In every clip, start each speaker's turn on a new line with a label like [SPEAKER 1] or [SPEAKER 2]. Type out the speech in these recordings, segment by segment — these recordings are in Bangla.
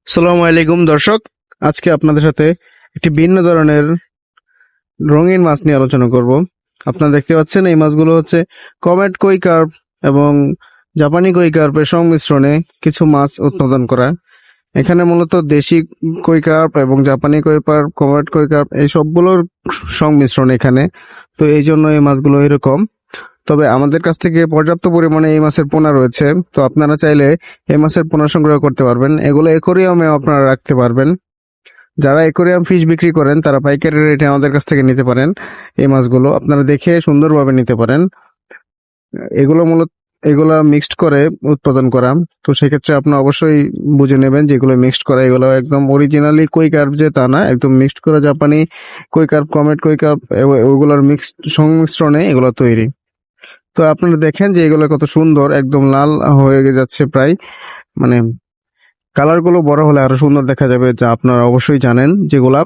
[SPEAKER 1] আসসালামু আলাইকুম দর্শক, আজকে আপনাদের সাথে একটি ভিন্ন ধরনের রঙিন মাছ নিয়ে আলোচনা করব। আপনারা দেখতে পাচ্ছেন এই মাছগুলো হচ্ছে কমেট কই কার্প এবং জাপানি কই কার্পের সংমিশ্রণে কিছু মাছ উৎপাদন করা। এখানে মূলত দেশি কই কার্প এবং জাপানি কই কার্প, কমেট কই কার্প এই সবগুলোর সংমিশ্রণ এখানে। তো এই জন্য এই মাছগুলো এরকম। তবে আমাদের কাছ থেকে পর্যাপ্ত পরিমাণে এই মাছের পোনা রয়েছে। তো আপনারা চাইলে এই মাছের পোনা সংগ্রহ করতে পারবেন। এগুলো অ্যাকোয়ারিয়ামে আপনারা রাখতে পারবেন। যারা অ্যাকোয়ারিয়াম ফিশ বিক্রি করেন তারা পাইকারি রেটে আমাদের কাছ থেকে নিতে পারেন। এই মাছগুলো আপনারা দেখে সুন্দরভাবে নিতে পারেন। এগুলো মূলত এগুলা মিক্সড করে উৎপাদন করা। তো সেক্ষেত্রে আপনারা অবশ্যই বুঝে নেবেন যে এগুলো মিক্সড করা। এগুলো একদম অরিজিনালি কই কার্প যে তা না, একদম মিক্সড করা জাপানি কই কার্প, কমেট কই কার্প ওগুলোর মিক্সড সংমিশ্রণে এগুলো তৈরি। তো আপনারা দেখেন যে এগুলো কত সুন্দর, একদম লাল হয়ে যাচ্ছে প্রায়, মানে কালার গুলো বড় হলে আরো সুন্দর দেখা যাবে, যা আপনারা অবশ্যই জানেন যেগুলা।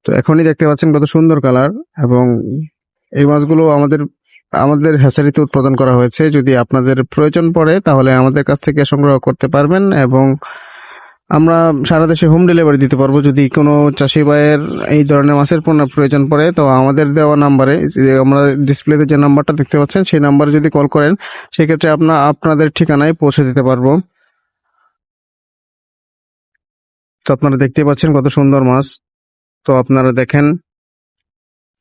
[SPEAKER 1] তো এখনই দেখতে পাচ্ছেন কত সুন্দর কালার। এবং এই মাছগুলো আমাদের আমাদের হ্যাচারিতে উৎপাদন করা হয়েছে। যদি আপনাদের প্রয়োজন পড়ে তাহলে আমাদের কাছ থেকে সংগ্রহ করতে পারবেন এবং আমরা সারা দেশে হোম ডেলিভারি দিতে পারবো। যদি কোনো চাষি ভাইয়ের এই ধরনের মাছের পণ্য প্রয়োজন পড়ে তো আমাদের দেওয়া নাম্বারে, যে আমরা ডিসপ্লেতে যে নাম্বারটা দেখতে পাচ্ছেন সেই নাম্বারে যদি কল করেন সেক্ষেত্রে আপনাদের ঠিকানায় পৌঁছে দিতে পারবো। তো আপনারা দেখতে পাচ্ছেন কত সুন্দর মাছ। তো আপনারা দেখেন,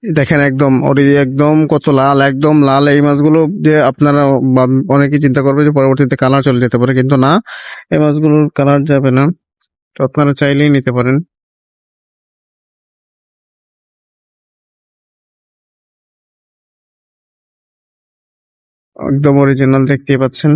[SPEAKER 1] দেখেন একদম একদম কত লাল, একদম লাল এই মাছগুলো। যে আপনারা অনেকে চিন্তা করবে যে পরবর্তীতে কালার চলে যেতে পারে, কিন্তু না, এই মাছগুলোর কালার যাবে না। তো আপনারা চাইলেই নিতে পারেন। একদম অরিজিনাল দেখতেই পাচ্ছেন।